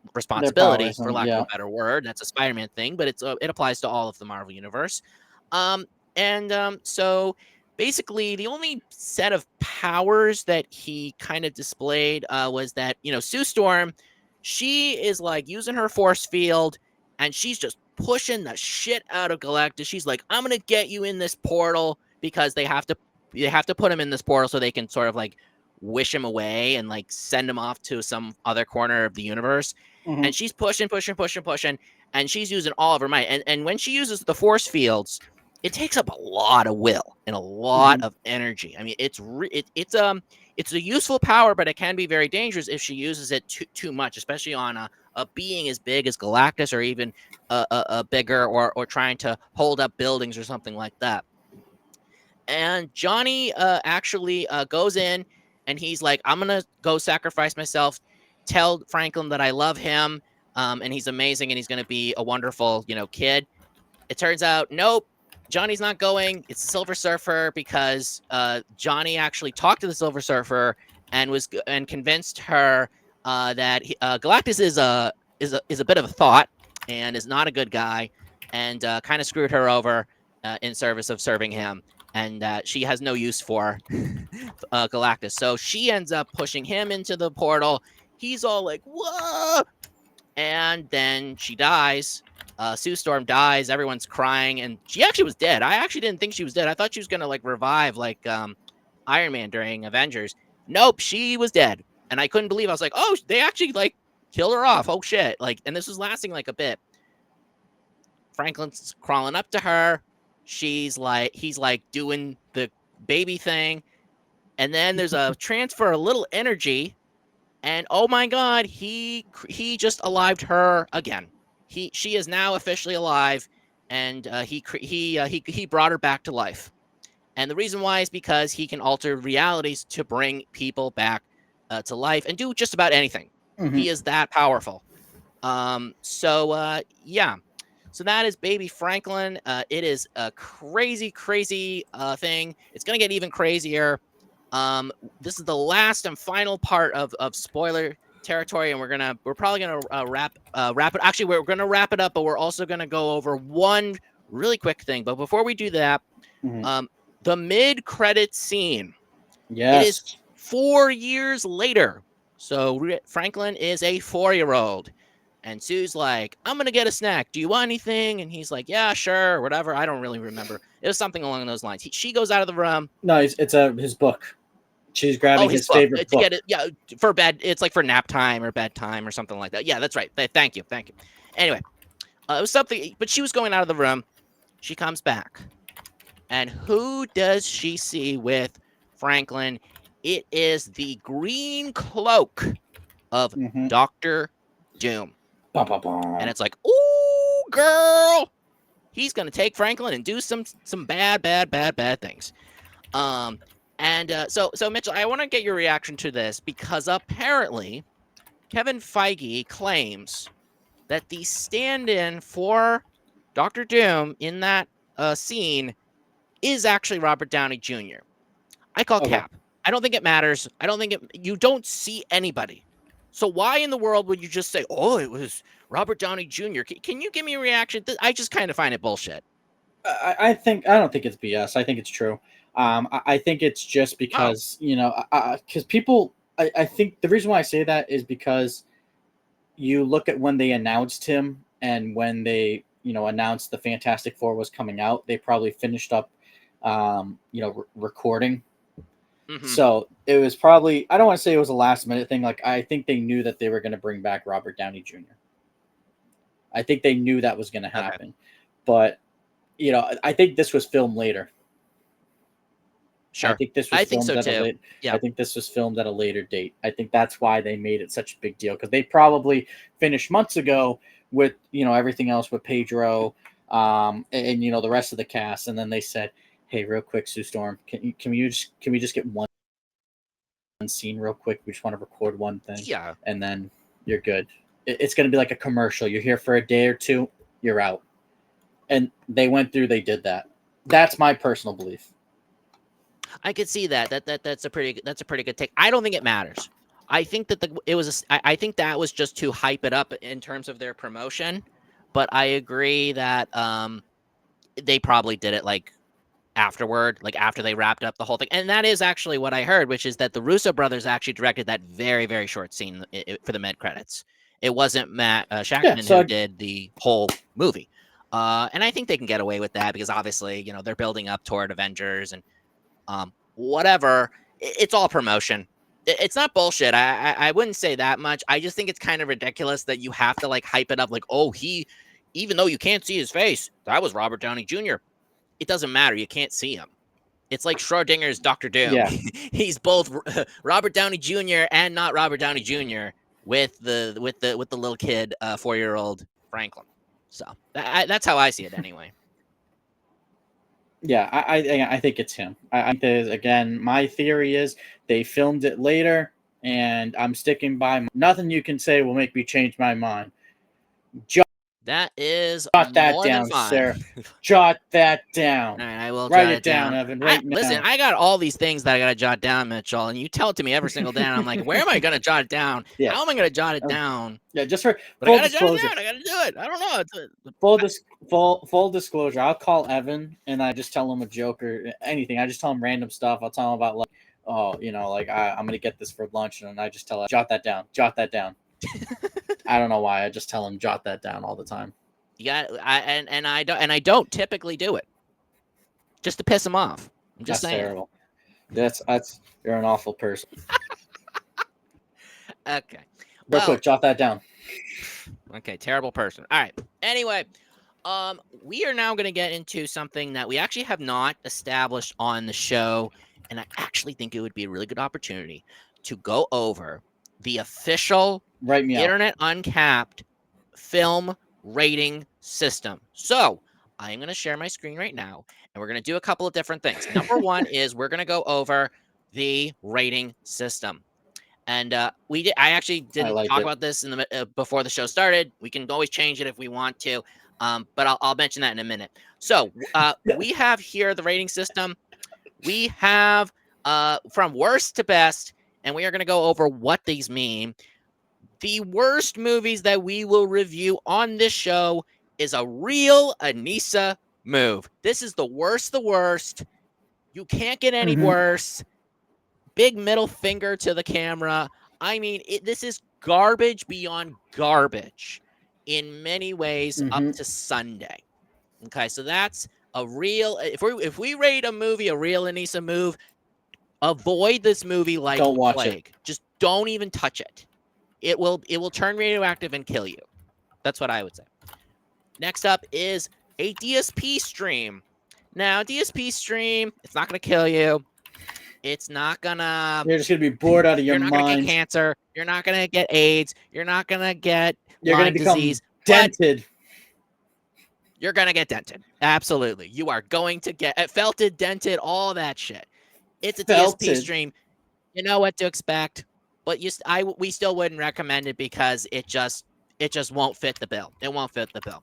Their responsibility, powers, for and lack of yeah. a better word. That's a Spider-Man thing, but it applies to all of the Marvel universe. Um, and so basically, the only set of powers that he kind of displayed was that Sue Storm, she is like using her force field, and she's just pushing the shit out of Galactus. She's like, "I'm gonna get you in this portal," because they have to put him in this portal so they can sort of like wish him away and like send him off to some other corner of the universe. Hmm. And she's pushing, and she's using all of her might. And when she uses the force fields, it takes up a lot of will and a lot Hmm. of energy. I mean, it's a useful power, but it can be very dangerous if she uses it too much, especially on a being as big as Galactus, or even a bigger, or trying to hold up buildings or something like that. And Johnny actually goes in, and he's like, "I'm gonna go sacrifice myself, tell Franklin that I love him, and he's amazing, and he's gonna be a wonderful, kid." It turns out, nope, Johnny's not going. It's the Silver Surfer, because Johnny actually talked to the Silver Surfer and convinced her that Galactus is a bit of a thought, and is not a good guy, and kind of screwed her over in service of serving him, and she has no use for Galactus. So she ends up pushing him into the portal. He's all like, "Whoa!" And then she dies. Sue Storm dies. Everyone's crying, and she actually was dead. I actually didn't think she was dead. I thought she was gonna like revive, like Iron Man during Avengers. Nope, she was dead, and I couldn't believe. I was like, "Oh, they actually like killed her off." Oh shit! Like, and this was lasting like a bit. Franklin's crawling up to her. He's like doing the baby thing, and then there's a transfer, a little energy, and oh my god, he just alived her again. She is now officially alive, and he brought her back to life. And the reason why is because he can alter realities to bring people back to life and do just about anything. Hmm. He is that powerful. So yeah. So that is Baby Franklin. It is a crazy, crazy thing. It's gonna get even crazier. This is the last and final part of spoiler territory, and we're probably gonna wrap it. Actually, we're gonna wrap it up, but we're also gonna go over one really quick thing. But before we do that, Mhm. um, the mid-credit scene. It is Yes. 4 years later. So Franklin is a 4-year-old. And Sue's like, I'm going to get a snack. Do you want anything? And he's like, yeah, sure, or whatever. I don't really remember. It was something along those lines. She goes out of the room. No, it's his book. She's Oh, grabbing his his book favorite to get book. it. Yeah, for bed. It's like for nap time or bedtime or something like that. Yeah, that's right. Thank you. Thank you. Anyway, it was something, but she was going out of the room. She comes back. And who does she see with Franklin? It is the green cloak of Mm-hmm. Dr. Doom. Bum, bum, bum. And it's like, ooh, girl, he's gonna take Franklin and do some bad things. So Mitchell, I want to get your reaction to this because apparently Kevin Feige claims that the stand-in for Doctor Doom in that scene is actually Robert Downey Jr. I call Okay. Cap. I don't think it matters. I don't think you don't see anybody. So why in the world would you just say, "Oh, it was Robert Downey Jr.?" Can you give me a reaction? I just kind of find it bullshit. I don't think it's BS. I think it's true. I think it's just Oh, because because people. I think the reason why I say that is because you look at when they announced him and when they announced the Fantastic Four was coming out. They probably finished up, recording. mm-hmm. So it was probably, I don't want to say it was a last minute thing. Like I think they knew that they were going to bring back Robert Downey Jr. I think they knew that was going to Okay, happen, but I think this was filmed later. I sure. think this was I think filmed so at a too. late. I Yeah. think this was filmed at a later date. I think that's why they made it such a big deal because they probably finished months ago with everything else with Pedro, and the rest of the cast, and then they said, "Hey, real quick, Sue Storm, can we just get one scene real quick? We just want to record one thing, Yeah. and then you're good. It's going to be like a commercial. You're here for a day or two, you're out." And they went through. They did that. That's my personal belief. I could see that. That's a pretty good take. I don't think it matters. I think that I think that was just to hype it up in terms of their promotion. But I agree that they probably did it like afterward, like after they wrapped up the whole thing. And that is actually what I heard, which is that the Russo brothers actually directed that very, very short scene for the mid credits. It wasn't Matt Yeah. Shackman So who did the whole movie. And I think they can get away with that because obviously, they're building up toward Avengers and whatever. It's all promotion. It's not bullshit. I wouldn't say that much. I just think it's kind of ridiculous that you have to like hype it up like, oh, even though you can't see his face, that was Robert Downey Jr. It doesn't matter. You can't see him. It's like Schrodinger's Doctor Doom. yeah. He's both Robert Downey Jr. and not Robert Downey Jr. with the little kid, 4-year-old Franklin. So that's how I see it anyway. Yeah, I think it's him. I think there's again. My theory is they filmed it later, and I'm sticking by nothing you can say will make me change my mind. Jot That is that more than down, fine. sir. Jot that down. All right, I will Write jot it it down, down. Evan. I Right listen. now. I got all these things that I gotta jot down, Mitchell, and you tell it to me every single day, and I'm like, where am I gonna jot it down? Yeah. How am I gonna jot it Um, down? yeah. Just for But I full gotta jot it disclosure. down. I gotta do it. I don't know. Full disclosure. I'll call Evan and I just tell him a joke or anything. I just tell him random stuff. I'll tell him about like, oh, like I'm gonna get this for lunch, and I just tell him jot that down. Jot that down. I don't know why. I just tell him jot that down all the time. Yeah, I don't typically do it just to piss him off. I'm just That's saying. terrible. That's you're an awful person. Okay. Real Well, quick, jot that down. okay, terrible person. All right. Anyway, we are now going to get into something that we actually have not established on the show, and I actually think it would be a really good opportunity to go over the official Write me out. Internet Uncapped film rating system. So, I'm going to share my screen right now, and we're going to do a couple of different things. Number one is we're going to go over the rating system. And I actually I didn't like talk it. about this in the before the show started. We can always change it if we want to. But I'll mention that in a minute. So we have here the rating system. We have from worst to best, and we are going to go over what these mean. The worst movies that we will review on this show is a real Anissa move. This is the worst. You can't get any Mm-hmm. worse. Big middle finger to the camera. I mean, this is garbage beyond garbage in many ways up Mm-hmm. to Sunday. Okay, so that's a real. If we rate a movie a real Anissa move, avoid this movie like Don't the watch it. plague. Just don't even touch it. It will turn radioactive and kill you. That's what I would say. Next up is a DSP stream. Now, DSP stream, it's not going to kill you. It's not gonna. You're just gonna be bored out of your You're not gonna get mind. cancer. You're not gonna get AIDS. You're not gonna get You're gonna Lyme become disease. But dented. you're gonna get dented. Absolutely, you are going to get felted, dented, all that shit. It's a DSP Felted. stream. You know what to expect, but we still wouldn't recommend it because it just won't fit the bill. It won't fit the bill.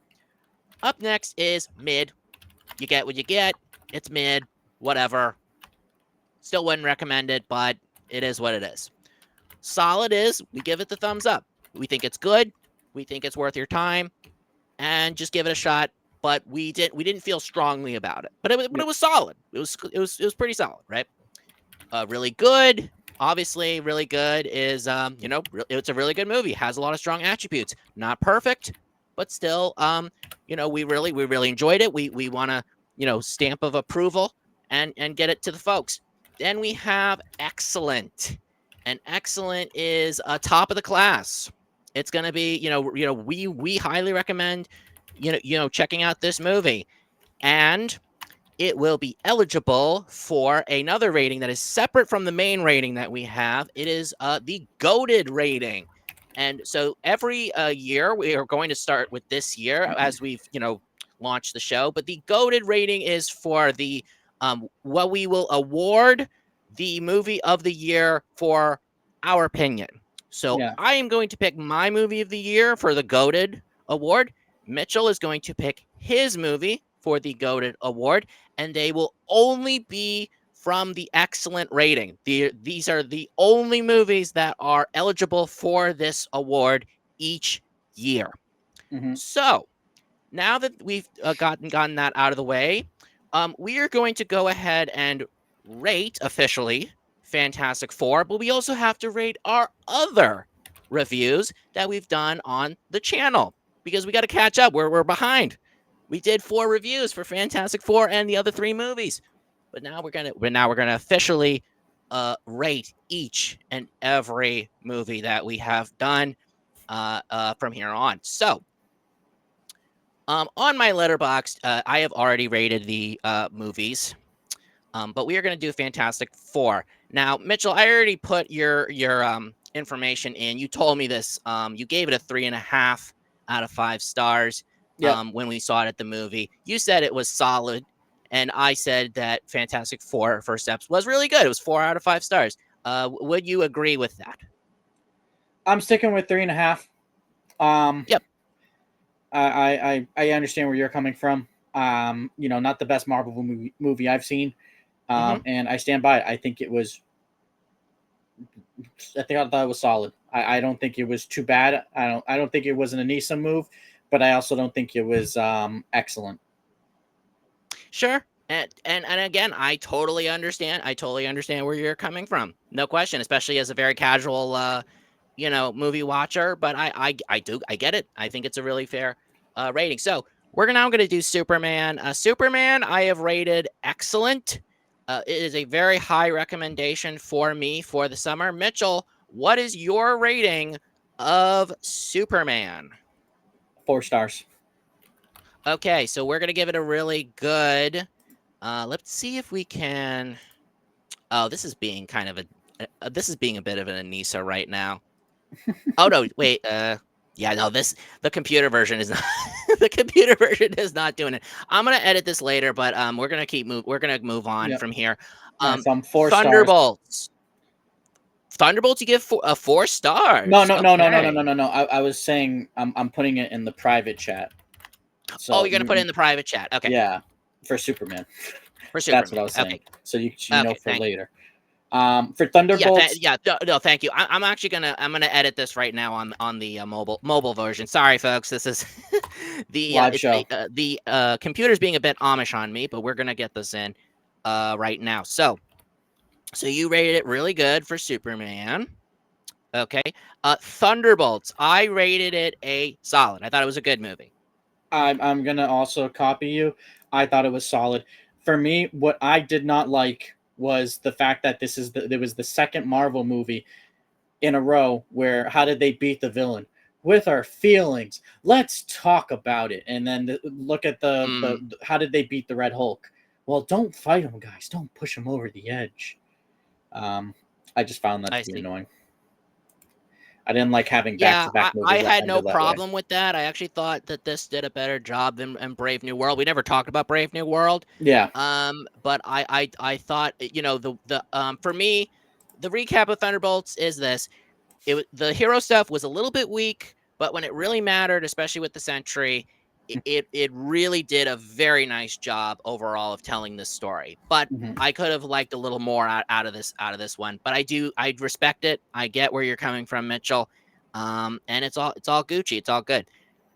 Up next is mid. You get what you get. It's mid. Whatever. Still wouldn't recommend it, but it is what it is. Solid is we give it the thumbs up. We think it's good. We think it's worth your time, and just give it a shot. But we didn't feel strongly about it. But it was solid. It was pretty solid, right? Really good. Obviously, really good is it's a really good movie. Has a lot of strong attributes. Not perfect, but still we really enjoyed it. We want to stamp of approval and get it to the folks. Then we have excellent, and excellent is top of the class. It's gonna be we highly recommend checking out this movie, and it will be eligible for another rating that is separate from the main rating that we have. It is the goated rating. And so every year, we are going to start with this year as we've, launched the show. But the goated rating is for the what we will award the movie of the year for our opinion. So Yeah. I am going to pick my movie of the year for the goated award. Mitchell is going to pick his movie for the goated award, and they will only be from the excellent rating. These are the only movies that are eligible for this award each year. Mm-hmm. So now that we've gotten that out of the way, we are going to go ahead and rate officially Fantastic Four, but we also have to rate our other reviews that we've done on the channel because we got to catch up. We're behind. We did 4 reviews for Fantastic Four and the other 3 movies, but now we're gonna officially rate each and every movie that we have done from here on. So, on my Letterboxd, I have already rated the movies, but we are gonna do Fantastic Four now. Mitchell, I already put your information in. You told me this. You gave it a 3.5 out of 5 stars. Yep. When we saw it at the movie. You said it was solid, and I said that Fantastic Four First Steps was really good. It was 4 out of 5 stars. Would you agree with that? I'm sticking with 3.5. Yep. I understand where you're coming from. Not the best Marvel movie I've seen. And I stand by it. I think it was. I thought it was solid. I don't think it was too bad. I don't think it was an Anissa move, but I also don't think it was excellent. Sure. And again, I totally understand. I totally understand where you're coming from. No question, especially as a very casual movie watcher, but I get it. I think it's a really fair rating. So we're now going to do Superman. Superman, I have rated excellent. It is a very high recommendation for me for the summer. Mitchell, what is your rating of Superman? 4 stars. Okay, so we're going to give it a really good. Let's see if we can. Oh, this is being kind of this is being a bit of an Anissa right now. Oh no, wait. Yeah, no. The computer version is not. The computer version is not doing it. I'm gonna edit this later, but we're gonna move on Yep. from here. So I'm 4 stars. Thunderbolts. Thunderbolts, you give 4 stars. No. Okay. I was saying I'm putting it in the private chat. Oh, So you're gonna put it in the private chat. Okay, yeah, for Superman. for That's what I Superman. was saying. Okay, So you know okay. for Thank you. later. For Thunderbolts Yeah. No, no, thank you. I'm actually gonna edit this right now on the mobile version. Sorry, folks. This is live show. the computer's being a bit Amish on me, but we're gonna get this in right now. So you rated it really good for Superman. Okay. Thunderbolts. I rated it a solid. I thought it was a good movie. I'm gonna also copy you. I thought it was solid. For me, what I did not like was the fact that there was the second Marvel movie in a row where how did they beat the villain? With our feelings. Let's talk about it. And then look at Mm, how did they beat the Red Hulk? Well, don't fight him, guys. Don't push him over the edge. Um, I just found that I to be see. annoying. I didn't like having back Yeah, to back I movies that had no ended that way. problem with that. I actually thought that this did a better job than Brave New World. We never talked about Brave New World. Yeah. But I thought, for me, the recap of Thunderbolts is this. The hero stuff was a little bit weak, but when it really mattered, especially with the Sentry, it really did a very nice job overall of telling this story. But Mhm. I could have liked a little more out of this one. But I respect it. I get where you're coming from, Mitchell. And it's all Gucci. It's all good.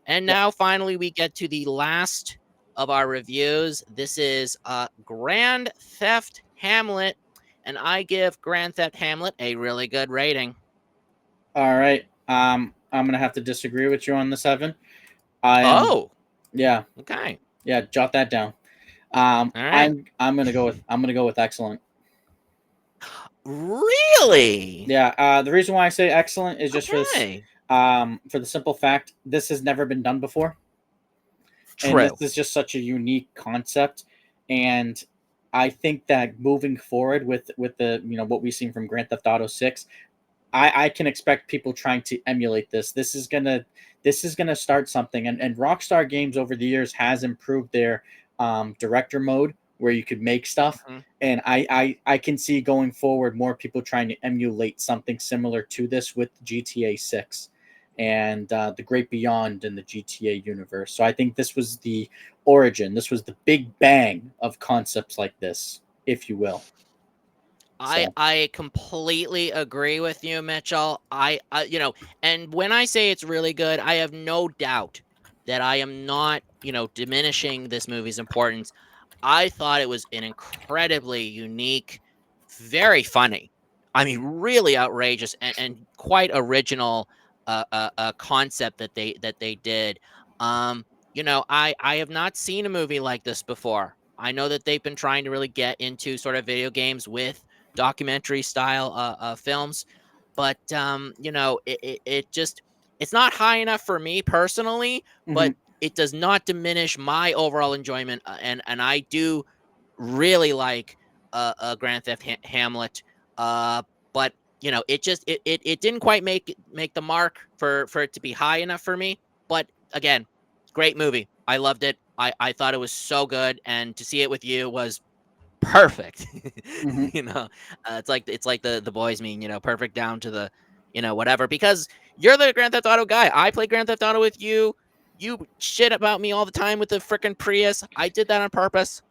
And Yep. now finally we get to the last of our reviews. This is Grand Theft Hamlet, and I give Grand Theft Hamlet a really good rating. All right. I'm gonna have to disagree with you on the seven. I am. Oh, Yeah. okay. Yeah. Jot that down. All right. I'm gonna go with excellent. Really? Yeah. The reason why I say excellent is just Okay. for the simple fact this has never been done before, and this True. is just such a unique concept, and I think that moving forward with the what we've seen from Grand Theft Auto 6, I can expect people trying to emulate this. This is gonna start something, and Rockstar Games over the years has improved their director mode where you could make stuff, Mhm. and I can see going forward more people trying to emulate something similar to this with GTA 6 and the Great Beyond in the GTA universe. So I think this was the origin. This was the big bang of concepts like this, if you will. So. I completely agree with you, Mitchell. And when I say it's really good, I have no doubt that I am not, diminishing this movie's importance. I thought it was an incredibly unique, very funny. I mean, really outrageous and quite original concept that they did. I have not seen a movie like this before. I know that they've been trying to really get into sort of video games with documentary style films, but it just it's not high enough for me personally, Mhm. but it does not diminish my overall enjoyment, and I do really like Grand Theft Hamlet, uh, but it didn't quite make the mark for it to be high enough for me. But again, great movie. I loved it. I thought it was so good, and to see it with you was perfect. Mhm. It's like the boys mean, perfect down to the, whatever. Because you're the Grand Theft Auto guy. I play Grand Theft Auto with you. You shit about me all the time with the freaking Prius. I did that on purpose.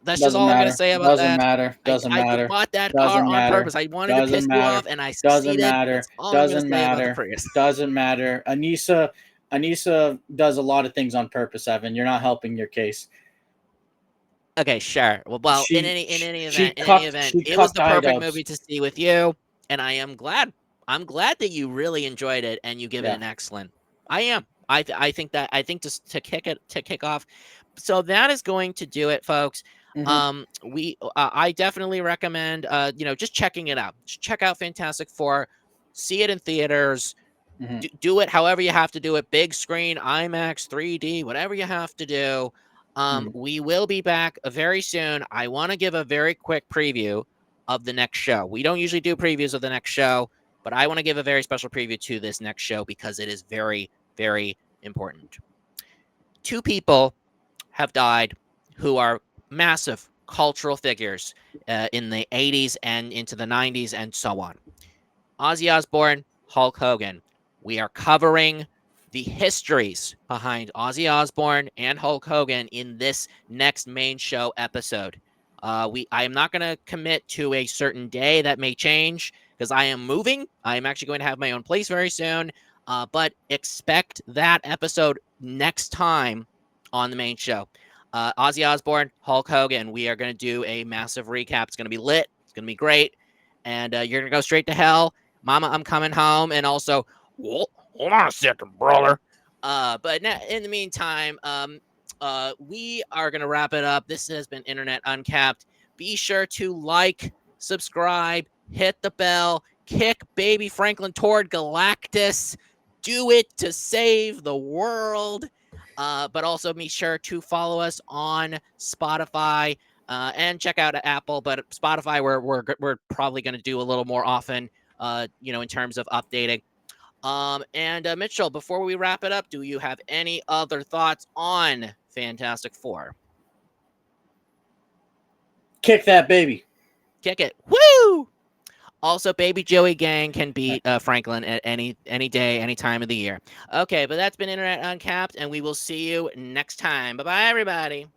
That's just Doesn't all I'm gonna matter. say about Doesn't that. matter. I Doesn't I matter. bought that car Doesn't on matter. purpose. I wanted to Doesn't piss you off, matter. and I Doesn't succeeded. matter. That's all I'm gonna Doesn't say about the matter. Prius. Doesn't matter. Anissa does a lot of things on purpose, Evan. You're not helping your case. Okay, sure. Well, in She any in she, any she event, in any cucked event, she it was cucked the perfect iDubbbz. movie to see with you, and I am glad. I'm glad that you really enjoyed it and you give it Yeah. an excellent. I am. I think to kick off. So that is going to do it, folks. Hmm. I definitely recommend just checking it out. Just check out Fantastic Four. See it in theaters. Hmm. Do it however you have to do it, big screen, IMAX, 3D, whatever you have to do. Hmm. We will be back very soon. I want to give a very quick preview of the next show. We don't usually do previews of the next show, but I want to give a very special preview to this next show because it is very, very important. Two people have died who are massive cultural figures in the 80s and into the 90s and so on. Ozzy Osbourne, Hulk Hogan. We are covering the histories behind Ozzy Osbourne and Hulk Hogan in this next main show episode. I am not going to commit to a certain day. That may change because I am moving. I am actually going to have my own place very soon. But expect that episode next time on the main show. Ozzy Osbourne, Hulk Hogan. We are going to do a massive recap. It's going to be lit. It's going to be great. And you're going to go straight to hell. Mama, I'm coming home. And also, well, hold on a second, brother. But in the meantime, we are going to wrap it up. This has been Internet Uncapped. Be sure to like, subscribe, hit the bell, kick baby Franklin toward Galactus. Do it to save the world. But also be sure to follow us on Spotify and check out Apple. But Spotify, we're probably going to do a little more often, in terms of updating. And Mitchell, before we wrap it up, do you have any other thoughts on Fantastic Four? Kick that baby. Kick it. Woo! Also, Baby Joey Gang can beat Franklin at any day, any time of the year. Okay, but that's been Internet Uncapped, and we will see you next time. Bye-bye, everybody.